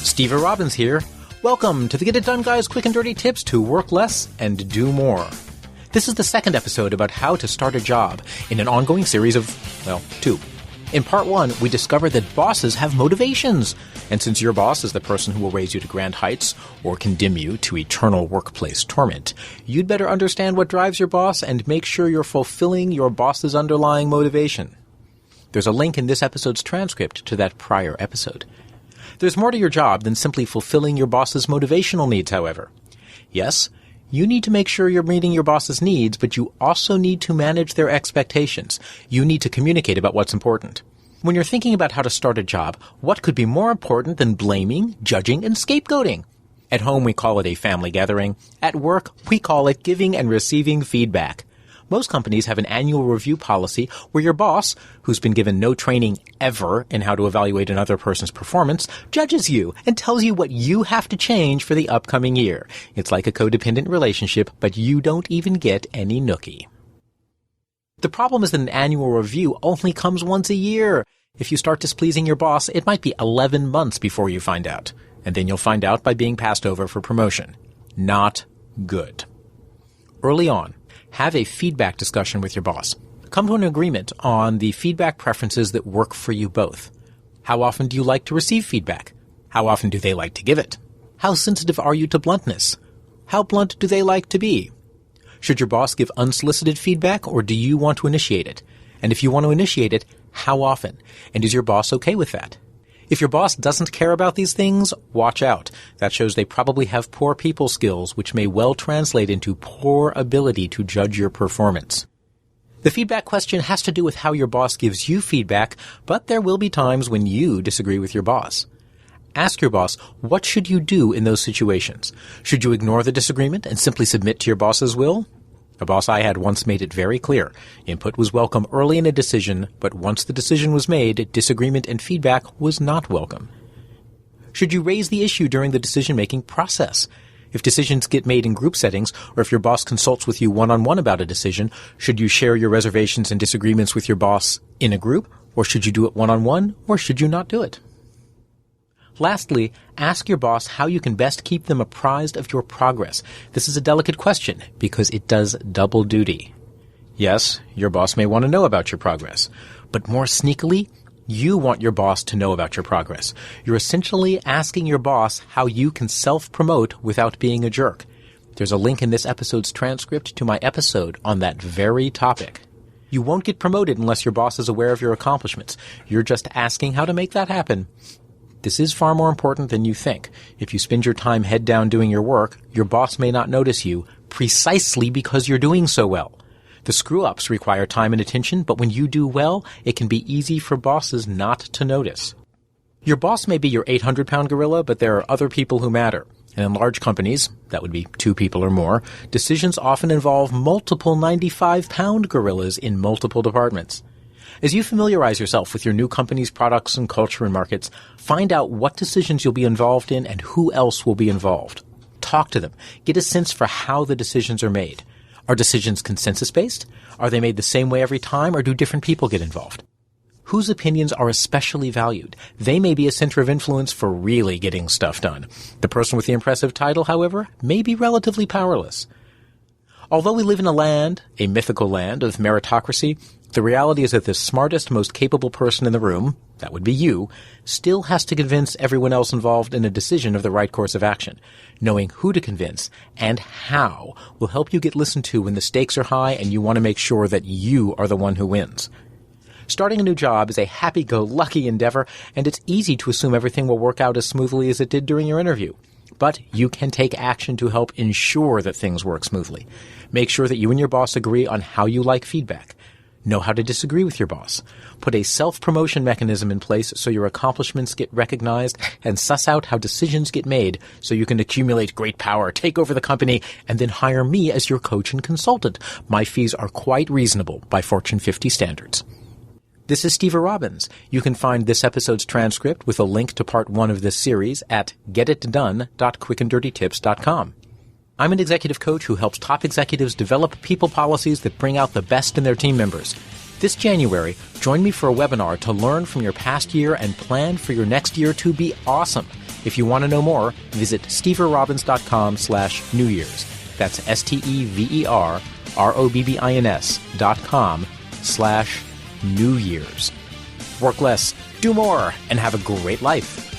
Steve Robbins here. Welcome to the Get It Done Guys Quick and Dirty Tips to Work Less and Do More. This is the second episode about how to start a job in an ongoing series of, two. In part one, we discovered that bosses have motivations. And since your boss is the person who will raise you to grand heights or condemn you to eternal workplace torment, you'd better understand what drives your boss and make sure you're fulfilling your boss's underlying motivation. There's a link in this episode's transcript to that prior episode. There's more to your job than simply fulfilling your boss's motivational needs, however. Yes, you need to make sure you're meeting your boss's needs, but you also need to manage their expectations. You need to communicate about what's important. When you're thinking about how to start a job, what could be more important than blaming, judging, and scapegoating? At home, we call it a family gathering. At work, we call it giving and receiving feedback. Most companies have an annual review policy where your boss, who's been given no training ever in how to evaluate another person's performance, judges you and tells you what you have to change for the upcoming year. It's like a codependent relationship, but you don't even get any nookie. The problem is that an annual review only comes once a year. If you start displeasing your boss, it might be 11 months before you find out. And then you'll find out by being passed over for promotion. Not good. Early on, have a feedback discussion with your boss. Come to an agreement on the feedback preferences that work for you both. How often do you like to receive feedback? How often do they like to give it? How sensitive are you to bluntness? How blunt do they like to be? Should your boss give unsolicited feedback, or do you want to initiate it? And if you want to initiate it, how often? And is your boss okay with that? If your boss doesn't care about these things, watch out. That shows they probably have poor people skills, which may well translate into poor ability to judge your performance. The feedback question has to do with how your boss gives you feedback, but there will be times when you disagree with your boss. Ask your boss, what should you do in those situations? Should you ignore the disagreement and simply submit to your boss's will? A boss I had once made it very clear. Input was welcome early in a decision, but once the decision was made, disagreement and feedback was not welcome. Should you raise the issue during the decision-making process? If decisions get made in group settings, or if your boss consults with you one-on-one about a decision, should you share your reservations and disagreements with your boss in a group, or should you do it one-on-one, or should you not do it? Lastly, ask your boss how you can best keep them apprised of your progress. This is a delicate question because it does double duty. Yes, your boss may want to know about your progress, but more sneakily, you want your boss to know about your progress. You're essentially asking your boss how you can self-promote without being a jerk. There's a link in this episode's transcript to my episode on that very topic. You won't get promoted unless your boss is aware of your accomplishments. You're just asking how to make that happen. This is far more important than you think. If you spend your time head down doing your work, your boss may not notice you precisely because you're doing so well. The screw-ups require time and attention, but when you do well, it can be easy for bosses not to notice. Your boss may be your 800-pound gorilla, but there are other people who matter. And in large companies, that would be 2 people or more, decisions often involve multiple 95-pound gorillas in multiple departments. As you familiarize yourself with your new company's products and culture and markets, find out what decisions you'll be involved in and who else will be involved. Talk to them. Get a sense for how the decisions are made. Are decisions consensus-based? Are they made the same way every time, or do different people get involved? Whose opinions are especially valued? They may be a center of influence for really getting stuff done. The person with the impressive title, however, may be relatively powerless. Although we live in a mythical land of meritocracy, the reality is that the smartest, most capable person in the room, that would be you, still has to convince everyone else involved in a decision of the right course of action. Knowing who to convince and how will help you get listened to when the stakes are high and you want to make sure that you are the one who wins. Starting a new job is a happy-go-lucky endeavor, and it's easy to assume everything will work out as smoothly as it did during your interview. But you can take action to help ensure that things work smoothly. Make sure that you and your boss agree on how you like feedback. Know how to disagree with your boss. Put a self-promotion mechanism in place so your accomplishments get recognized, and suss out how decisions get made so you can accumulate great power, take over the company, and then hire me as your coach and consultant. My fees are quite reasonable by Fortune 50 standards. This is Steve Robbins. You can find this episode's transcript with a link to part 1 of this series at getitdone.quickanddirtytips.com. I'm an executive coach who helps top executives develop people policies that bring out the best in their team members. This January, join me for a webinar to learn from your past year and plan for your next year to be awesome. If you want to know more, visit steverrobbins.com/New Year's. That's STEVERROBBINS.com/New Year's. Work less, do more, and have a great life.